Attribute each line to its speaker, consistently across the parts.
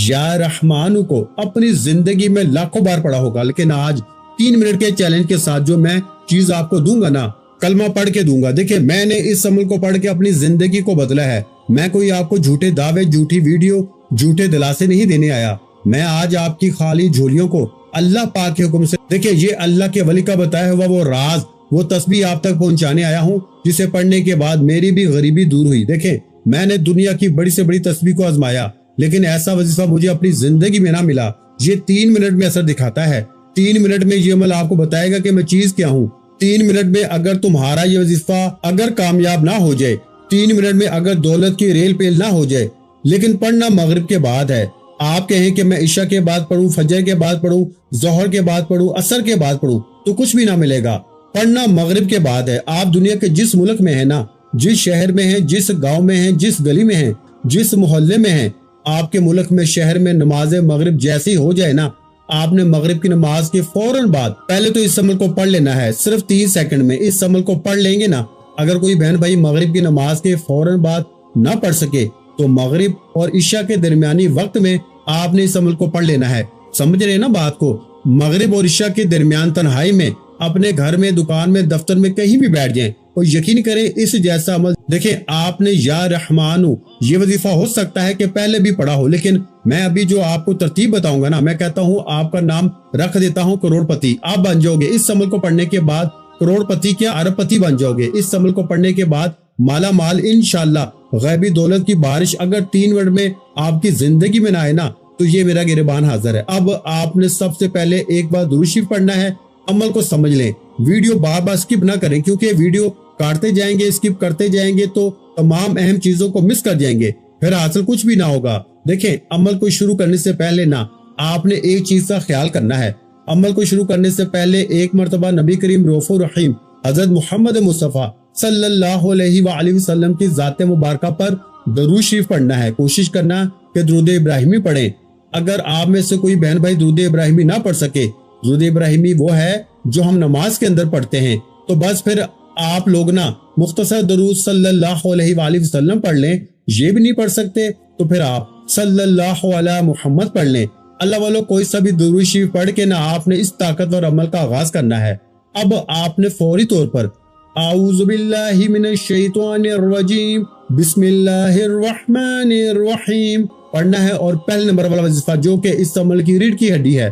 Speaker 1: یا رحمانو کو اپنی زندگی میں لاکھوں بار پڑھا ہوگا، لیکن آج 3 منٹ کے چیلنج کے ساتھ جو میں چیز آپ کو دوں گا نا، کلمہ پڑھ کے دوں گا، دیکھیں میں نے اس عمل کو پڑھ کے اپنی زندگی کو بدلا ہے۔ میں کوئی آپ کو جھوٹے دعوے، جھوٹی ویڈیو، جھوٹے دلاسے نہیں دینے آیا، میں آج آپ کی خالی جھولیوں کو اللہ پاک کے حکم سے، دیکھیں یہ اللہ کے ولی کا بتایا ہوا وہ راز، وہ تسبیح آپ تک پہنچانے آیا ہوں، جسے پڑھنے کے بعد میری بھی غریبی دور ہوئی۔ دیکھیں میں نے دنیا کی بڑی سے بڑی تسبیح کو آزمایا، لیکن ایسا وظیفہ مجھے اپنی زندگی میں نہ ملا۔ یہ 3 منٹ میں اثر دکھاتا ہے، 3 منٹ میں یہ عمل آپ کو بتائے گا کہ میں چیز کیا ہوں۔ 3 منٹ میں اگر تمہارا یہ وظیفہ اگر کامیاب نہ ہو جائے، 3 منٹ میں اگر دولت کی ریل پیل نہ ہو جائے، لیکن پڑھنا مغرب کے بعد ہے، آپ کہیں کہ میں عشاء کے بعد پڑھوں، فجر کے بعد پڑھوں، ظہر کے بعد پڑھوں، عصر کے بعد پڑھوں، تو کچھ بھی نہ ملے گا۔ پڑھنا مغرب کے بعد ہے۔ آپ دنیا کے جس ملک میں ہیں نا، جس شہر میں ہیں، جس گاؤں میں ہیں، جس گلی میں ہیں، جس محلے میں ہیں، آپ کے ملک میں، شہر میں نماز مغرب جیسی ہو جائے نا، آپ نے مغرب کی نماز کے فوراً بعد پہلے تو اس عمل کو پڑھ لینا ہے، صرف 30 سیکنڈ میں اس عمل کو پڑھ لیں گے نا۔ اگر کوئی بہن بھائی مغرب کی نماز کے فوراً بعد نہ پڑھ سکے تو مغرب اور عشاء کے درمیانی وقت میں آپ نے اس عمل کو پڑھ لینا ہے۔ سمجھ رہے ہیں نا بات کو؟ مغرب اور عشاء کے درمیان تنہائی میں اپنے گھر میں، دکان میں، دفتر میں، کہیں بھی بیٹھ جائیں اور یقین کریں اس جیسا عمل، دیکھیں آپ نے یا رحمانو یہ وظیفہ ہو سکتا ہے کہ پہلے بھی پڑھا ہو، لیکن میں ابھی جو آپ کو ترتیب بتاؤں گا نا، میں کہتا ہوں آپ کا نام رکھ دیتا ہوں کروڑ پتی، آپ بن جاؤ گے اس عمل کو پڑھنے کے بعد، کروڑ پتی کیا ارب پتی بن جاؤ گے اس عمل کو پڑھنے کے بعد، مالا مال انشاءاللہ۔ غیبی دولت کی بارش اگر 3 منٹ میں آپ کی زندگی میں نہ آئے نا، تو یہ میرا گریبان حاضر ہے۔ اب آپ نے سب سے پہلے ایک بار درود شریف پڑھنا ہے، عمل کو سمجھ لیں، ویڈیو بار بار اسکپ نہ کریں، کیونکہ ویڈیو کاٹتے جائیں گے، اسکپ کرتے جائیں گے تو تمام اہم چیزوں کو مس کر جائیں گے، پھر حاصل کچھ بھی نہ ہوگا۔ دیکھیں عمل کو شروع کرنے سے پہلے نا آپ نے ایک چیز کا خیال کرنا ہے، عمل کو شروع کرنے سے پہلے ایک مرتبہ نبی کریم رؤوف الرحیم حضرت محمد مصطفیٰ صلی اللہ علیہ وآلہ وسلم کی ذات مبارکہ پر درود شریف پڑھنا ہے۔ کوشش کرنا کہ درود ابراہیمی پڑھیں۔ اگر آپ میں سے کوئی بہن بھائی درود ابراہیمی نہ پڑھ سکے، درود ابراہیمی وہ ہے جو ہم نماز کے اندر پڑھتے ہیں، تو بس پھر آپ لوگ نا مختصر درود صلی اللہ علیہ وآلہ وسلم پڑھ لیں۔ یہ بھی نہیں پڑھ سکتے تو پھر آپ صلی اللہ علیہ محمد پڑھ لیں۔ اللہ والو کوئی سا بھی درود شریف پڑھ کے نا آپ نے اس طاقتور عمل کا آغاز کرنا ہے۔ اب آپ نے فوری طور پر اعوذ باللہ من الشیطان الرجیم بسم اللہ الرحمن الرحیم پڑھنا ہے، اور پہلے نمبر والا وظیفہ جو کہ اس عمل کی ریڑھ کی ہڈی ہے،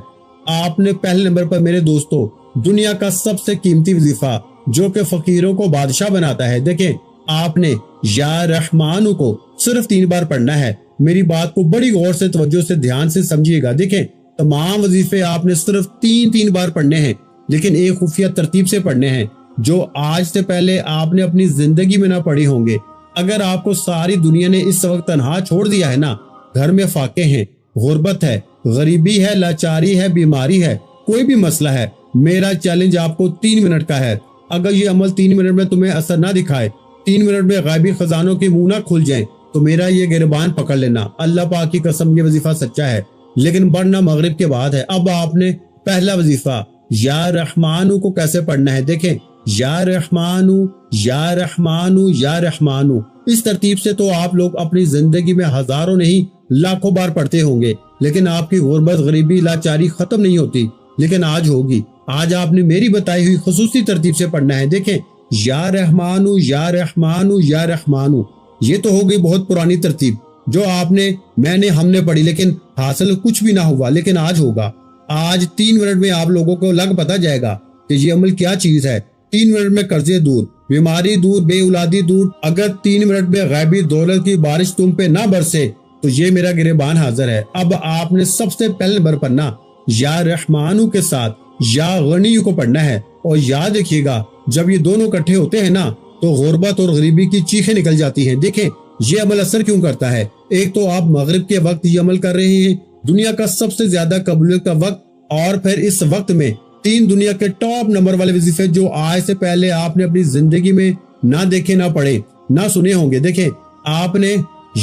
Speaker 1: آپ نے پہلے نمبر پر میرے دوستو دنیا کا سب سے قیمتی وظیفہ جو کہ فقیروں کو بادشاہ بناتا ہے، دیکھیں آپ نے یا رحمانو کو صرف 3 بار پڑھنا ہے۔ میری بات کو بڑی غور سے، توجہ سے، دھیان سے سمجھیے گا۔ دیکھیں تمام وظیفے آپ نے صرف 3 بار پڑھنے ہیں، لیکن ایک خفیہ ترتیب سے پڑھنے ہیں جو آج سے پہلے آپ نے اپنی زندگی میں نہ پڑھی ہوں گے۔ اگر آپ کو ساری دنیا نے اس وقت تنہا چھوڑ دیا ہے نا، گھر میں فاقے ہیں، غربت ہے، غریبی ہے، لاچاری ہے، بیماری ہے، کوئی بھی مسئلہ ہے، میرا چیلنج آپ کو 3 منٹ کا ہے۔ اگر یہ عمل 3 منٹ میں تمہیں اثر نہ دکھائے، 3 منٹ میں غیبی خزانوں کے منہ نہ کھل جائیں، تو میرا یہ گریبان پکڑ لینا، اللہ پاک کی قسم یہ وظیفہ سچا ہے، لیکن پڑھنا مغرب کے بعد ہے۔ اب آپ نے پہلا وظیفہ یا رحمانو کو کیسے پڑھنا ہے، دیکھیں یا رحمانو یا رحمانو یا رحمانو، اس ترتیب سے تو آپ لوگ اپنی زندگی میں ہزاروں نہیں لاکھوں بار پڑھتے ہوں گے، لیکن آپ کی غربت، غریبی، لاچاری ختم نہیں ہوتی، لیکن آج ہوگی۔ آج آپ نے میری بتائی ہوئی خصوصی ترتیب سے پڑھنا ہے۔ دیکھیں یا رحمانو یا رحمانو یا رحمانو، یہ تو ہو گئی بہت پرانی ترتیب جو آپ نے، میں نے، ہم نے پڑھی، لیکن حاصل کچھ بھی نہ ہوا، لیکن آج ہوگا۔ آج 3 منٹ میں آپ لوگوں کو لگ پتا جائے گا کہ یہ عمل کیا چیز ہے۔ 3 منٹ میں قرضے دور، بیماری دور، بے اولادی دور۔ اگر 3 منٹ میں غیبی دولت کی بارش تم پہ نہ برسے تو یہ میرا گریبان حاضر ہے۔ اب آپ نے سب سے پہلے نمبر پر نا یا رحمانو کے ساتھ یا غنیو کو پڑھنا ہے، اور یاد رکھیے گا جب یہ دونوں اکٹھے ہوتے ہیں نا تو غربت اور غریبی کی چیخیں نکل جاتی ہیں۔ دیکھیں یہ عمل اثر کیوں کرتا ہے، ایک تو آپ مغرب کے وقت یہ عمل کر رہے ہیں، دنیا کا سب سے زیادہ قبولیت کا وقت، اور پھر اس وقت میں 3 دنیا کے ٹاپ نمبر والے وظیفے جو آج سے پہلے آپ نے اپنی زندگی میں نہ دیکھے، نہ پڑھے، نہ سنے ہوں گے۔ دیکھیں آپ نے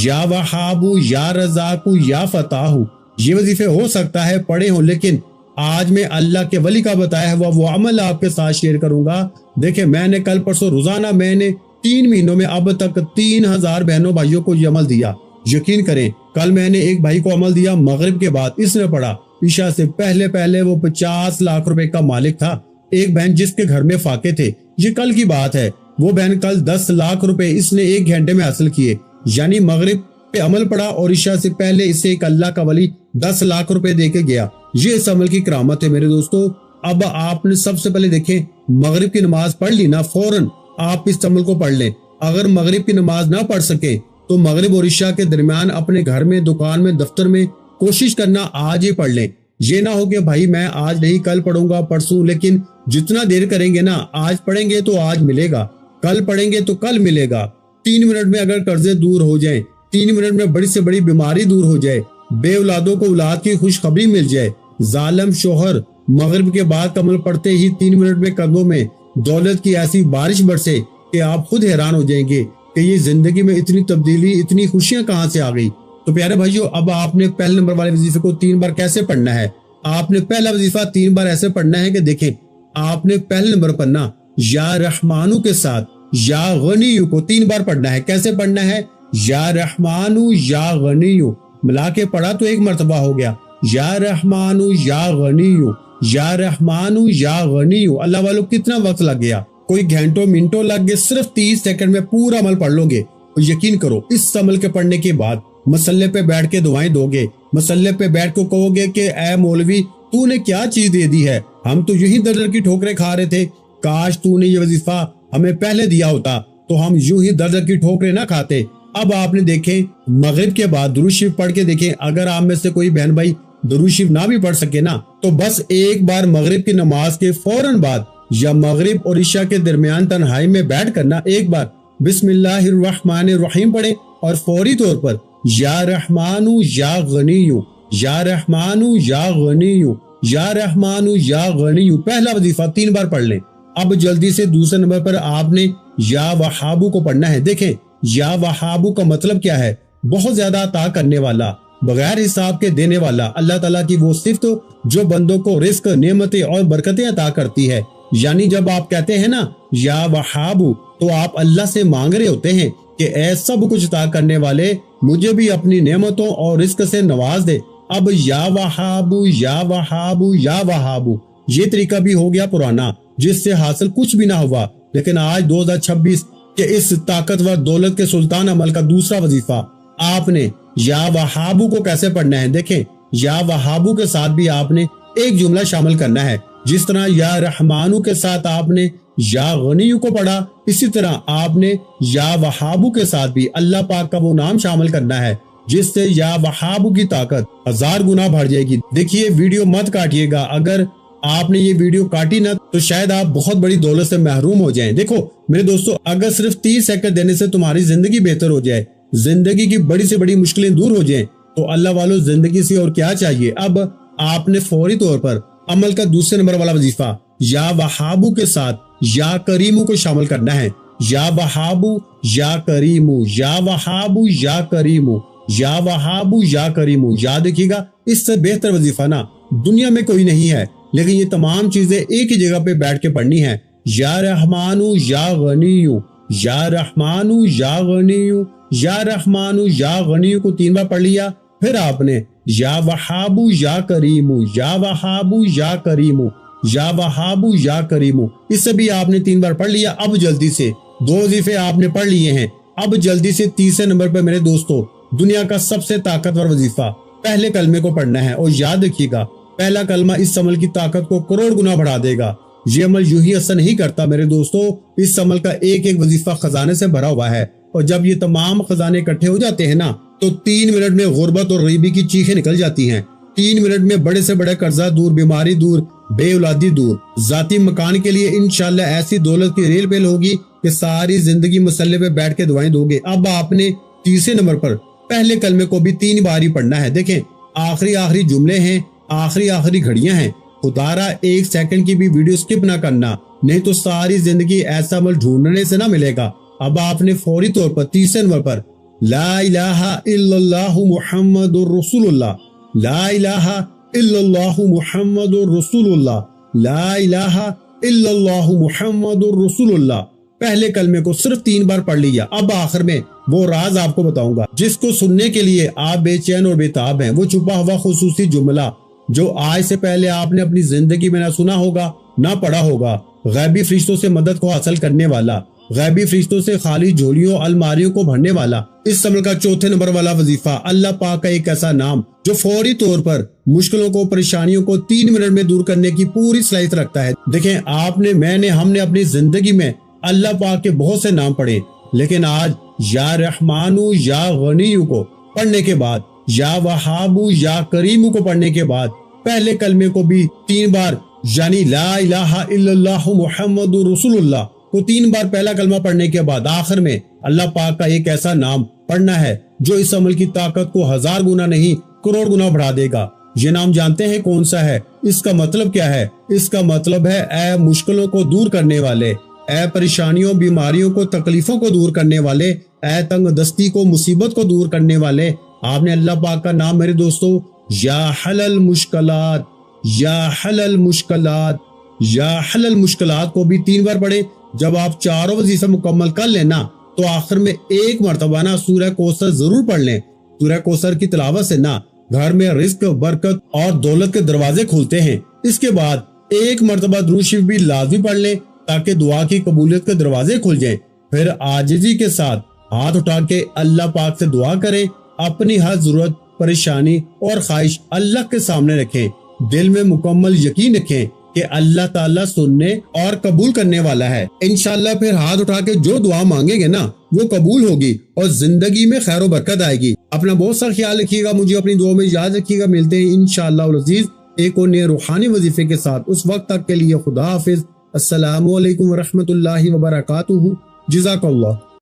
Speaker 1: یا وہابو یا رزاقو یا فتاحو، یہ وظیفے ہو سکتا ہے پڑھے ہوں، لیکن آج میں اللہ کے ولی کا بتایا ہوا وہ عمل آپ کے ساتھ شیئر کروں گا۔ دیکھیں میں نے کل پرسوں روزانہ میں نے 3 مہینوں میں اب تک 3000 بہنوں بھائیوں کو یہ عمل دیا، یقین کریں کل میں نے ایک بھائی کو عمل دیا، مغرب کے بعد اس نے پڑھا، عشاء سے پہلے وہ 50 لاکھ روپے کا مالک تھا۔ ایک بہن جس کے گھر میں فاقے تھے، یہ کل کی بات ہے، وہ بہن کل 10 لاکھ روپے اس نے 1 گھنٹے میں حاصل کیے، یعنی مغرب پہ عمل پڑا اور عشاء سے پہلے اسے ایک اللہ کا ولی 10 لاکھ روپے دے کے گیا۔ یہ اس عمل کی کرامت ہے میرے دوستو۔ اب آپ نے سب سے پہلے دیکھیں، مغرب کی نماز پڑھ لی نا، فوراً آپ اس عمل کو پڑھ لیں۔ اگر مغرب کی نماز نہ پڑھ سکے تو مغرب اور عشاء کے درمیان اپنے گھر میں، دکان میں، دفتر میں کوشش کرنا آج ہی پڑھ لیں۔ یہ نہ ہو کہ بھائی میں آج نہیں کل پڑھوں گا، پرسوں، لیکن جتنا دیر کریں گے نا، آج پڑھیں گے تو آج ملے گا، کل پڑھیں گے تو کل ملے گا۔ 3 منٹ میں اگر قرضے دور ہو جائیں، 3 منٹ میں بڑی سے بڑی بیماری دور ہو جائے، بے اولادوں کو اولاد کی خوشخبری مل جائے، ظالم شوہر مغرب کے بعد عمل پڑھتے ہی 3 منٹ میں قدموں میں دولت کی ایسی بارش برسے کہ آپ خود حیران ہو جائیں گے کہ یہ زندگی میں اتنی تبدیلی، اتنی خوشیاں کہاں سے آ گئی۔ تو پیارے بھائیو، اب آپ نے پہلے نمبر والے وظیفے کو 3 بار کیسے پڑھنا ہے؟ آپ نے پہلا وظیفہ 3 بار ایسے پڑھنا ہے کہ دیکھیں، آپ نے پہلے نمبر پر نا یا رحمانو کے ساتھ یا غنیو کو 3 بار پڑھنا ہے۔ کیسے پڑھنا ہے؟ یا رحمانو یا غنیو ملا کے پڑھا تو 1 مرتبہ ہو گیا، یا رحمانو یا غنیو، یا رحمانو یا غنیو۔ اللہ والوں کتنا وقت لگ گیا؟ کوئی گھنٹوں منٹوں لگ گئے، صرف 30 سیکنڈ میں پورا عمل پڑھ لو گے۔ اور یقین کرو، اس عمل کے پڑھنے کے بعد مسلے پہ بیٹھ کے دعائیں دو گے، مسلے پہ بیٹھ کے کہو گے کہ اے مولوی تو نے کیا چیز دے دی ہے، ہم تو یہی در در کی ٹھوکریں کھا رہے تھے، کاش تو نے یہ وظیفہ ہمیں پہلے دیا ہوتا تو ہم یوں ہی در در کی ٹھوکریں نہ کھاتے۔ اب آپ نے دیکھیں مغرب کے بعد درود شریف پڑھ کے دیکھیں، اگر آپ میں سے کوئی بہن بھائی درود شریف نہ بھی پڑھ سکے نا، تو بس ایک بار مغرب کی نماز کے فوراً بعد یا مغرب اور عشاء کے درمیان تنہائی میں بیٹھ کرنا ایک بار بسم اللہ الرحمن الرحیم پڑھیں اور فوری طور پر یا رحمانو یا غنیو، یا رحمانو یا غنیو، یا رحمانو یا غنیو پہلا وظیفہ 3 بار پڑھ لیں۔ اب جلدی سے دوسرے نمبر پر آپ نے یا وہابو کو پڑھنا ہے۔ دیکھیں یا وہابو کا مطلب کیا ہے؟ بہت زیادہ عطا کرنے والا، بغیر حساب کے دینے والا، اللہ تعالیٰ کی وہ صفت جو بندوں کو رزق، نعمتیں اور برکتیں عطا کرتی ہے۔ یعنی جب آپ کہتے ہیں نا یا وہابو تو آپ اللہ سے مانگ رہے ہوتے ہیں کہ اے سب کچھ عطا کرنے والے، مجھے بھی اپنی نعمتوں اور رزق سے نواز دے۔ اب یا وہابو یا وہابو یا وہابو یہ طریقہ بھی ہو گیا پرانا، جس سے حاصل کچھ بھی نہ ہوا، لیکن آج 2026 کے اس طاقتور دولت کے سلطان عمل کا دوسرا وظیفہ آپ نے یا وہابو کو کیسے پڑھنا ہے؟ دیکھیں یا وہابو کے ساتھ بھی آپ نے ایک جملہ شامل کرنا ہے، جس طرح یا رحمانو کے ساتھ آپ نے یا غنیو کو پڑھا، اسی طرح آپ نے یا وہابو کے ساتھ بھی اللہ پاک کا وہ نام شامل کرنا ہے جس سے یا وہابو کی طاقت 1000 گنا بڑھ جائے گی۔ دیکھیے ویڈیو مت کاٹیے گا، اگر آپ نے یہ ویڈیو کاٹی نہ تو شاید آپ بہت بڑی دولت سے محروم ہو جائیں۔ دیکھو میرے دوستو، اگر صرف 30 سیکنڈ دینے سے تمہاری زندگی بہتر ہو جائے، زندگی کی بڑی سے بڑی مشکلیں دور ہو جائیں، تو اللہ والوں زندگی سے اور کیا چاہیے۔ اب آپ نے فوری طور پر عمل کا دوسرے نمبر والا وظیفہ یا وہابو کے ساتھ یا کریمو کو شامل کرنا ہے۔ یا وہابو یا کریمو، یا وہابو یا کریمو، یا وہابو یا کریمو۔ یاد رکھیے گا، اس سے بہتر وظیفہ نا دنیا میں کوئی نہیں ہے، لیکن یہ تمام چیزیں ایک ہی جگہ پہ بیٹھ کے پڑھنی ہے۔ یا رحمانو یا غنیو، یا رحمانو یا غنیو، یا رحمانو یا غنیو کو 3 بار پڑھ لیا۔ پھر آپ نے یا وہابو یا کریمو، یا وہابو یا کریمو، یا وہابو یا کریمو، اس سے بھی آپ نے 3 بار پڑھ لیا۔ اب جلدی سے 2 وظیفے آپ نے پڑھ لیے ہیں، اب جلدی سے تیسرے نمبر پہ میرے دوستو دنیا کا سب سے طاقتور وظیفہ پہلے کلمے کو پڑھنا ہے۔ اور یاد رکھیے گا، پہلا کلمہ اس عمل کی طاقت کو کروڑ گنا بڑھا دے گا۔ یہ عمل یوں ہی اثر نہیں کرتا میرے دوستو، اس عمل کا ایک ایک وظیفہ خزانے سے بھرا ہوا ہے، اور جب یہ تمام خزانے اکٹھے ہو جاتے ہیں نا تو 3 منٹ میں غربت اور غریبی کی چیخیں نکل جاتی ہیں۔ 3 منٹ میں بڑے سے بڑے قرضہ دور، بیماری دور، بے اولادی دور، ذاتی مکان کے لیے انشاءاللہ ایسی دولت کی ریل پیل ہوگی کہ ساری زندگی مسلے پہ بیٹھ کے دعائیں دو گے۔ اب آپ نے تیسرے نمبر پر پہلے کلمے کو بھی 3 بار ہی پڑھنا ہے۔ دیکھیں آخری جملے ہیں، آخری گھڑیاں ہیں، خدارا 1 سیکنڈ کی بھی ویڈیو سکپ نہ کرنا، نہیں تو ساری زندگی ایسا عمل ڈھونڈنے سے نہ ملے گا۔ اب آپ نے فوری طور پر تیسرے نمبر پر لا الہ الا اللہ محمد الرسول اللہ، لا الہ الا اللہ محمد الرسول اللہ، لا الہ الا اللہ محمد الرسول اللہ، پہلے کلمے کو صرف 3 بار پڑھ لیا۔ اب آخر میں وہ راز آپ کو بتاؤں گا جس کو سننے کے لیے آپ بے چین اور بے تاب ہیں، وہ چھپا ہوا خصوصی جملہ جو آج سے پہلے آپ نے اپنی زندگی میں نہ سنا ہوگا نہ پڑھا ہوگا۔ غیبی فرشتوں سے مدد کو حاصل کرنے والا، غیبی فرشتوں سے خالی جھولیوں الماریوں کو بھرنے والا۔ اس عمل کا 4 نمبر والا وظیفہ، اللہ پاک کا ایک ایسا نام جو فوری طور پر مشکلوں کو، پریشانیوں کو 3 منٹ میں دور کرنے کی پوری صلاحیت رکھتا ہے۔ دیکھیں آپ نے، میں نے، ہم نے اپنی زندگی میں اللہ پاک کے بہت سے نام پڑھے، لیکن آج یا رحمانو یا غنیو کو پڑھنے کے بعد، یا وہابو یا کریمو کو پڑھنے کے بعد، پہلے کلمے کو بھی 3 بار یعنی لا الہ الا اللہ محمد رسول اللہ کو 3 بار پہلا کلمہ پڑھنے کے بعد آخر میں اللہ پاک کا ایک ایسا نام پڑھنا ہے جو اس عمل کی طاقت کو 1000 گنا نہیں کروڑ گنا بڑھا دے گا۔ یہ نام جانتے ہیں کون سا ہے؟ اس کا مطلب کیا ہے؟ اس کا مطلب ہے اے مشکلوں کو دور کرنے والے، اے پریشانیوں بیماریوں کو تکلیفوں کو دور کرنے والے، اے تنگ دستی کو مصیبت کو دور کرنے والے۔ آپ نے اللہ پاک کا نام میرے دوستو یا حل المشکلات، یا حل المشکلات، یا حل المشکلات کو بھی 3 بار پڑھے۔ جب آپ چاروں وظیفے مکمل کر لینا تو آخر میں ایک مرتبہ نا سورہ کوثر ضرور پڑھ لیں۔ سورہ کوثر کی تلاوت سے نا گھر میں رزق، برکت اور دولت کے دروازے کھلتے ہیں۔ اس کے بعد ایک مرتبہ درود شریف بھی لازمی پڑھ لیں تاکہ دعا کی قبولیت کے دروازے کھل جائیں۔ پھر عاجزی کے ساتھ ہاتھ اٹھا کے اللہ پاک سے دعا کریں، اپنی ہر ضرورت، پریشانی اور خواہش اللہ کے سامنے رکھیں، دل میں مکمل یقین رکھیں کہ اللہ تعالیٰ سننے اور قبول کرنے والا ہے۔ انشاءاللہ پھر ہاتھ اٹھا کے جو دعا مانگیں گے نا وہ قبول ہوگی اور زندگی میں خیر و برکت آئے گی۔ اپنا بہت سا خیال رکھیے گا، مجھے اپنی دعا میں یاد رکھیے گا۔ ملتے ہیں انشاءاللہ العزیز ایک اور نئے روحانی وظیفے کے ساتھ۔ اس وقت تک کے لیے خدا حافظ۔ السلام علیکم ورحمۃ اللہ وبرکاتہ۔ جزاک اللہ۔